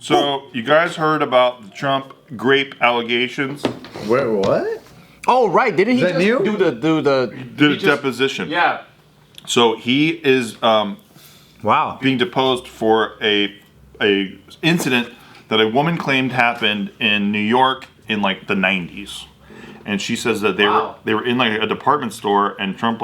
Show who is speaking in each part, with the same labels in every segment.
Speaker 1: So, you guys heard about the Trump grape allegations?
Speaker 2: Wait, what?
Speaker 3: Oh, right. Didn't he
Speaker 2: Is that new?
Speaker 3: do the
Speaker 1: Deposition.
Speaker 3: Yeah.
Speaker 1: So, he is
Speaker 3: Wow.
Speaker 1: being deposed for a incident that a woman claimed happened in New York in like the 90s. And she says that they were in like a department store and Trump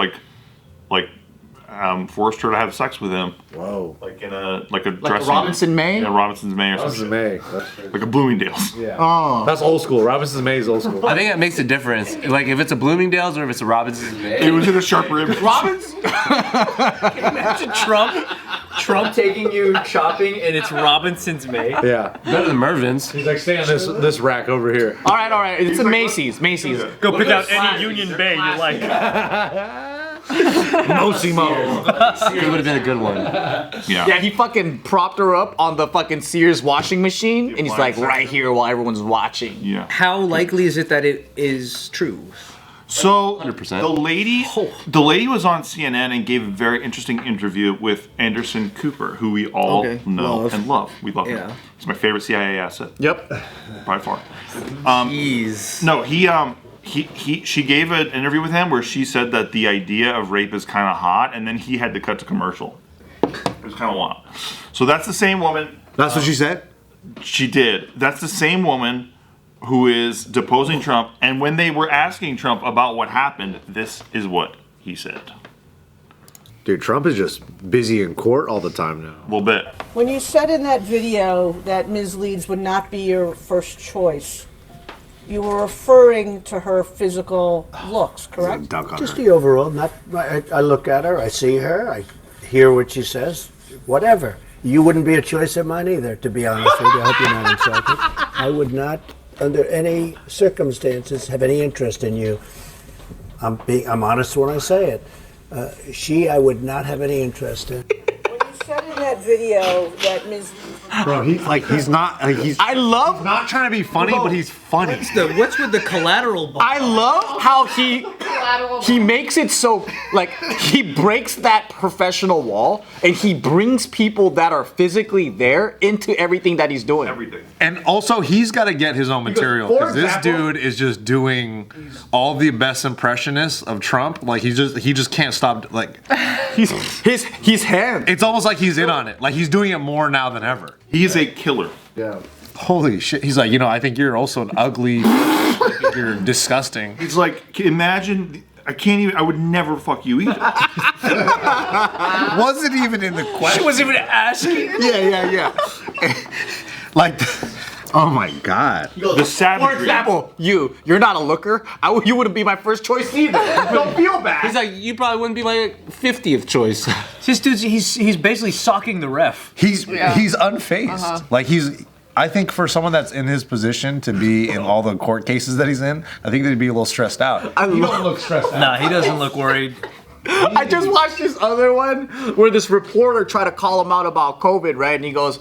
Speaker 1: forced her to have sex with him.
Speaker 2: Whoa.
Speaker 1: Like in a dressing
Speaker 3: Robinson May?
Speaker 1: Yeah, Robinson's May or something. Like a Bloomingdale's.
Speaker 2: Yeah.
Speaker 3: Oh.
Speaker 2: That's old school. Robinson's May is old school.
Speaker 4: I think that makes a difference. Like if it's a Bloomingdale's or if it's a Robinson's May.
Speaker 1: It was in a sharper image.
Speaker 3: Robbins?
Speaker 5: Can you imagine Trump taking you shopping and it's Robinson's May?
Speaker 2: Yeah.
Speaker 4: Better than Mervin's.
Speaker 2: He's like, stay on this rack over here.
Speaker 3: All right. It's a Macy's.
Speaker 5: Go pick out any Union Bay you like.
Speaker 2: Mosimo.
Speaker 4: It would have been a good one.
Speaker 3: Yeah, he fucking propped her up on the fucking Sears washing machine, and he's like right here while everyone's watching.
Speaker 1: Yeah.
Speaker 5: How likely is it that it is true?
Speaker 1: So
Speaker 4: 100%.
Speaker 1: the lady was on CNN and gave a very interesting interview with Anderson Cooper, who we all know and love. We love him. He's my favorite CIA asset.
Speaker 3: Yep.
Speaker 1: By far.
Speaker 5: Jeez.
Speaker 1: No, she gave an interview with him where she said that the idea of rape is kind of hot, and then he had to cut to commercial. It was kind of wild. So that's the same woman.
Speaker 2: That's what she said?
Speaker 1: She did. That's the same woman who is deposing Trump. And when they were asking Trump about what happened, this is what he said.
Speaker 2: Dude, Trump is just busy in court all the time now.
Speaker 1: A little bit.
Speaker 6: When you said in that video that Ms. Leeds would not be your first choice, you were referring to her physical looks, correct?
Speaker 7: Just the overall. I look at her, I see her, I hear what she says, whatever. You wouldn't be a choice of mine either, to be honest with you. I hope you're not insulted. I would not, under any circumstances, have any interest in you. I'm honest when I say it. I would not have any interest in.
Speaker 6: When you said in that video that Ms.
Speaker 2: Bro, he's not not trying to be funny, but he's funny.
Speaker 5: What's with the collateral bomb?
Speaker 3: I love how he makes it so, like, he breaks that professional wall and he brings people that are physically there into everything that he's doing.
Speaker 1: Everything.
Speaker 2: And also, he's got to get his own material because this dude is just doing all the best impressionists of Trump. Like he just can't stop. Like
Speaker 3: his hand.
Speaker 2: It's almost like he's in on it. Like he's doing it more now than ever.
Speaker 1: He's a killer.
Speaker 2: Yeah. Holy shit. He's like, I think you're also an ugly. You're disgusting.
Speaker 1: He's like, imagine. I would never fuck you either.
Speaker 2: Wasn't even in the question.
Speaker 5: She wasn't even asking.
Speaker 2: Yeah. Like, oh my God.
Speaker 1: The savagery.
Speaker 3: For example, you're not a looker. You wouldn't be my first choice either. Don't feel bad.
Speaker 4: He's like, you probably wouldn't be my 50th choice.
Speaker 5: This dude's he's basically socking the ref.
Speaker 2: He's unfazed. Like I think for someone that's in his position to be in all the court cases that he's in, I think they'd be a little stressed out.
Speaker 3: You don't
Speaker 2: look stressed out.
Speaker 5: Nah, he doesn't look worried.
Speaker 3: I just watched this other one where this reporter tried to call him out about COVID, right? And he goes,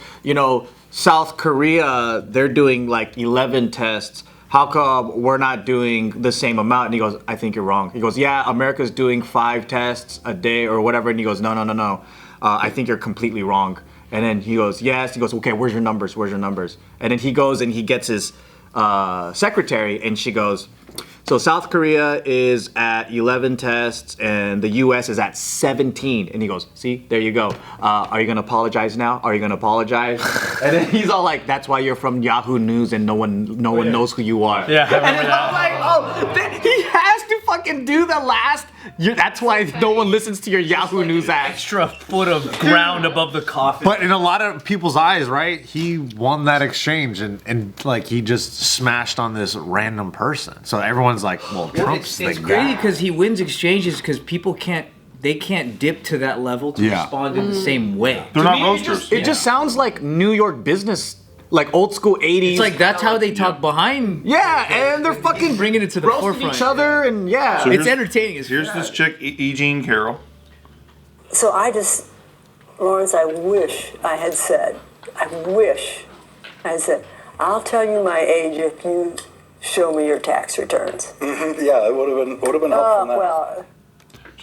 Speaker 3: South Korea, they're doing like 11 tests. How come we're not doing the same amount? And he goes, I think you're wrong. He goes, yeah, America's doing 5 tests a day or whatever. And he goes, no. I think you're completely wrong. And then he goes, yes. He goes, okay, where's your numbers? And then he goes and he gets his secretary and she goes, so South Korea is at 11 tests and the US is at 17. And he goes, see, there you go. Are you going to apologize now? Are you going to apologize? And then he's all like, that's why you're from Yahoo News and no one knows who you are.
Speaker 5: Yeah.
Speaker 3: And then I'm like, he has to fucking do the last. That's why no one listens to your Yahoo News ad.
Speaker 5: Extra foot of ground above the coffin.
Speaker 2: But in a lot of people's eyes, right, he won that exchange and like he just smashed on this random person. So everyone's like, well, Trump's the guy.
Speaker 5: It's crazy because he wins exchanges because people can't dip to that level to respond in the same way.
Speaker 1: They're not roasters.
Speaker 3: It just sounds like New York business, like old school 80s.
Speaker 5: It's like that's how they talk behind.
Speaker 3: Yeah, and they're fucking
Speaker 5: bringing it to the
Speaker 3: roasting
Speaker 5: forefront.
Speaker 3: each other, and
Speaker 1: So
Speaker 5: it's entertaining.
Speaker 1: Here's this chick, Jean Carroll.
Speaker 8: So Lawrence, I wish I had said, I'll tell you my age if you show me your tax returns.
Speaker 9: Yeah, it would have been helpful.
Speaker 8: Well,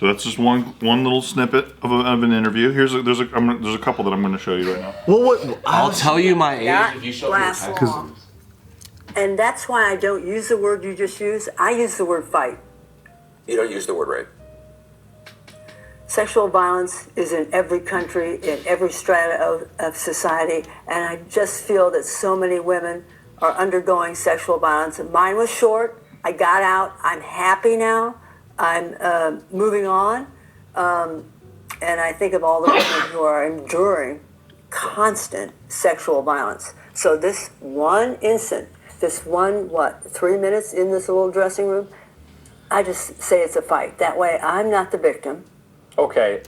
Speaker 1: So that's just one little snippet of an interview. There's a couple that I'm going to show you right now.
Speaker 4: I'll tell you my age
Speaker 8: Not
Speaker 4: if you show me
Speaker 8: last
Speaker 4: the text.
Speaker 8: long. And that's why I don't use the word you just used. I use the word fight.
Speaker 9: You don't use the word rape.
Speaker 8: Sexual violence is in every country, in every strata of society, and I just feel that so many women are undergoing sexual violence. And mine was short. I got out. I'm happy now. I'm moving on. And I think of all the women who are enduring constant sexual violence. So this one instant, this one, 3 minutes in this little dressing room, I just say it's a fight. That way I'm not the victim.
Speaker 9: Okay.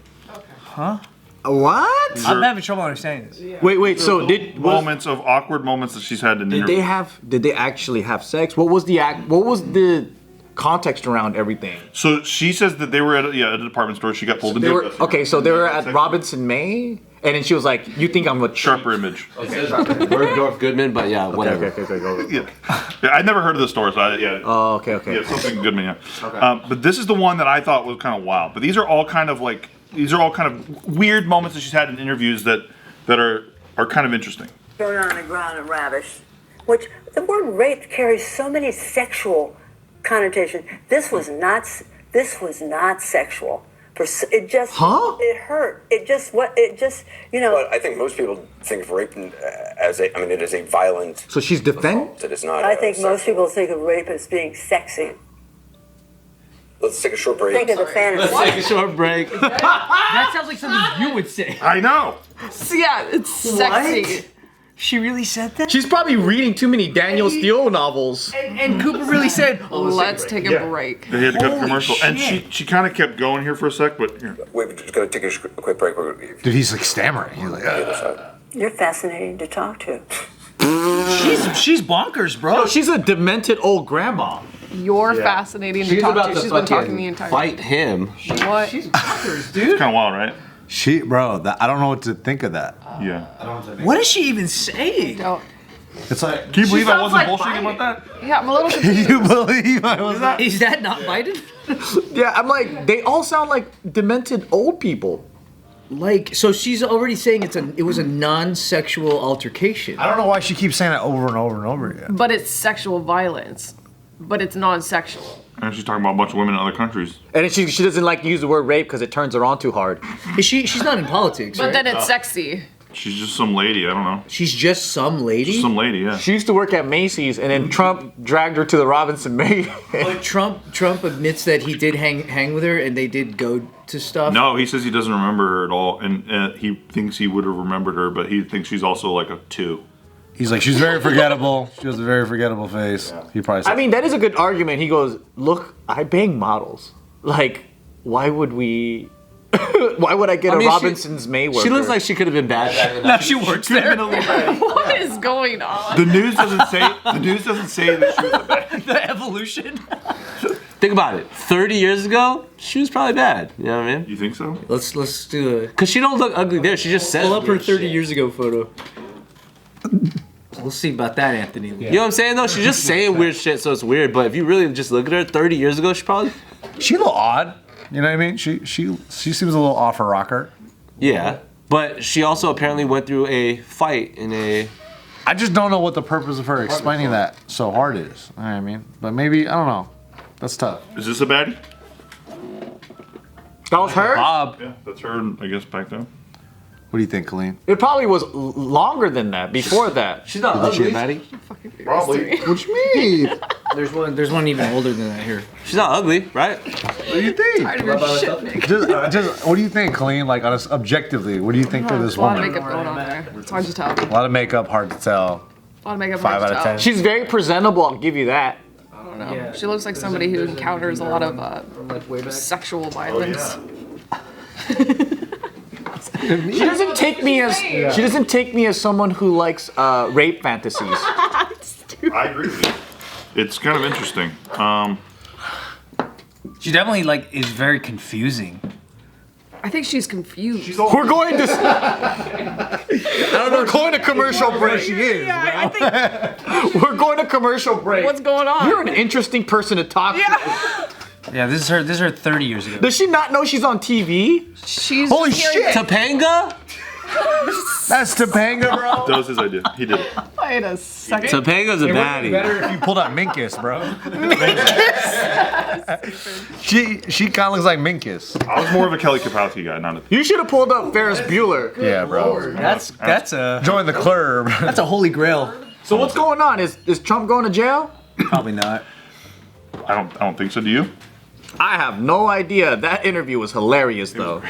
Speaker 5: Huh?
Speaker 3: What?
Speaker 5: I'm having trouble understanding this.
Speaker 3: Wait. So
Speaker 1: awkward moments that she's had in interviews.
Speaker 3: Did they actually have sex? What was the context around everything?
Speaker 1: So she says that they were at a department store. She got pulled into it.
Speaker 3: So they were at Robinson May, and then she was like, "You think I'm a
Speaker 1: sharper image?"
Speaker 4: Bergdorf Goodman, but yeah, whatever.
Speaker 3: Okay, go.
Speaker 1: Yeah, I'd never heard of the store, so
Speaker 3: Oh, okay.
Speaker 1: Yeah, something Goodman. Yeah. Okay. But this is the one that I thought was kind of wild. But these are all kind of weird moments that she's had in interviews that are kind of interesting.
Speaker 8: Thrown on the ground and ravished. Which the word rape carries so many sexual connotations. This was not sexual. It just it hurt. It just
Speaker 9: But I think most people think of rape as it is a violent.
Speaker 3: So she's defending.
Speaker 9: It is not.
Speaker 8: I think most people think of rape as being sexy.
Speaker 9: Let's take a short break.
Speaker 8: Think of the fantasy.
Speaker 4: Let's take a short break.
Speaker 5: That sounds like something you would say.
Speaker 1: I know.
Speaker 10: Yeah, it's sexy.
Speaker 5: She really said that?
Speaker 3: She's probably reading too many Daniel Steele novels.
Speaker 5: And Cooper really said,
Speaker 10: let's take a break.
Speaker 1: They had to cut a commercial.
Speaker 5: Shit.
Speaker 1: And she kind of kept going here for a sec, but here.
Speaker 9: Wait, we're just going to take a quick break.
Speaker 2: Dude, he's like stammering. He's like,
Speaker 8: You're fascinating to talk to.
Speaker 5: She's bonkers, bro.
Speaker 3: No, she's a demented old grandma.
Speaker 10: You're fascinating to talk to. She's been talking the entire
Speaker 4: fight him.
Speaker 10: What?
Speaker 5: She's bonkers, dude.
Speaker 1: It's kind of wild, right?
Speaker 2: I don't know what to think of that.
Speaker 1: Yeah.
Speaker 5: What does she even say?
Speaker 2: It's like,
Speaker 1: can you believe I
Speaker 5: sounds
Speaker 1: wasn't
Speaker 5: like
Speaker 1: bullshitting
Speaker 5: Biden.
Speaker 1: about that?
Speaker 10: Yeah, I'm a little confused.
Speaker 2: you believe I was not?
Speaker 5: Is that not Biden?
Speaker 3: Yeah, I'm like, they all sound like demented old people.
Speaker 5: Like, so she's already saying it was a non-sexual altercation.
Speaker 2: I don't know why she keeps saying that over and over and over again.
Speaker 10: But it's sexual violence. But it's non-sexual.
Speaker 1: And she's talking about a bunch of women in other countries.
Speaker 3: And she doesn't like to use the word rape because it turns her on too hard.
Speaker 5: She's not in politics,
Speaker 10: But
Speaker 5: right?
Speaker 10: then it's sexy.
Speaker 1: She's just some lady. I don't know.
Speaker 5: She's just some lady?
Speaker 1: Just some lady, yeah.
Speaker 3: She used to work at Macy's, and then Trump dragged her to the Robinson May.
Speaker 5: But Trump admits that he did hang with her and they did go to stuff.
Speaker 1: No, he says he doesn't remember her at all, and he thinks he would have remembered her, but he thinks she's also like a 2.
Speaker 2: He's like, she's very forgettable. She has a very forgettable face. Yeah. He probably said,
Speaker 3: I mean, that is a good argument. He goes, look, I bang models. Like, why would we... Why would I get a Robinson's May worker?
Speaker 4: She looks like she could have been bad.
Speaker 5: Now she works there.
Speaker 10: What is going on?
Speaker 1: The news doesn't say that she was a bad.
Speaker 5: The evolution.
Speaker 4: Think about it. 30 years ago, she was probably bad. You know what I mean?
Speaker 1: You think so?
Speaker 5: Let's do it.
Speaker 4: Because she don't look ugly there. She just says
Speaker 5: Pull up her
Speaker 4: weird
Speaker 5: 30
Speaker 4: shit.
Speaker 5: years ago photo. We'll see about that, Anthony.
Speaker 4: You know what I'm saying though? She's just saying weird shit, so it's weird. But if you really just look at her 30 years ago, she probably...
Speaker 2: she a little odd. You know what I mean? She seems a little off her rocker.
Speaker 4: Yeah. But she also apparently went through a fight in a...
Speaker 2: I just don't know what the purpose of her explaining that so hard is. You know what I mean? But maybe, I don't know. That's tough.
Speaker 1: Is this a baddie?
Speaker 3: That was her?
Speaker 2: Bob.
Speaker 1: Yeah, that's her, I guess, back then.
Speaker 2: What do you think, Kalyne?
Speaker 3: It probably was longer than that, before that.
Speaker 4: She's not ugly.
Speaker 1: Probably.
Speaker 2: What you mean?
Speaker 5: There's one even older than that here.
Speaker 4: She's not ugly, right?
Speaker 2: What do you think?
Speaker 10: Tired of your shit, Nick.
Speaker 2: Just what do you think, Kalyne? Like, objectively, what do you think for this
Speaker 10: There's a lot of
Speaker 2: woman?
Speaker 10: makeup going on there. It's hard to tell.
Speaker 2: A lot of makeup, hard to tell.
Speaker 10: A lot of makeup.
Speaker 2: 5
Speaker 10: hard
Speaker 2: out
Speaker 10: to
Speaker 2: of
Speaker 10: tell.
Speaker 2: 10.
Speaker 3: She's very presentable, I'll give you that.
Speaker 10: I don't know. She looks like somebody who encounters a lot of sexual violence.
Speaker 3: She doesn't take me as someone who likes rape fantasies.
Speaker 1: I agree with you. It's kind of interesting.
Speaker 5: She definitely is very confusing.
Speaker 10: I think she's confused.
Speaker 3: We're going to. We're going to commercial break.
Speaker 2: She is.
Speaker 10: I think.
Speaker 3: We're going to commercial break.
Speaker 10: What's going on?
Speaker 3: You're an interesting person to talk to.
Speaker 5: Yeah, this is her 30 years ago.
Speaker 3: Does she not know she's on TV?
Speaker 10: She's
Speaker 3: Holy
Speaker 10: just hearing
Speaker 3: shit!
Speaker 4: Topanga?
Speaker 2: That's Topanga, bro.
Speaker 1: That was his idea. He did it.
Speaker 10: Wait a second.
Speaker 4: Topanga's a baddie.
Speaker 2: Better if you pulled out Minkus, bro. she kind of looks like Minkus.
Speaker 1: I was more of a Kelly Kapowski guy, not a.
Speaker 3: You should have pulled up Ferris Bueller.
Speaker 2: Yeah, bro.
Speaker 5: That's a
Speaker 2: Join the club.
Speaker 5: that's a holy grail.
Speaker 3: So what's going on? Is Trump going to jail?
Speaker 5: Probably not.
Speaker 1: I don't think so. Do you?
Speaker 3: I have no idea. That interview was hilarious though.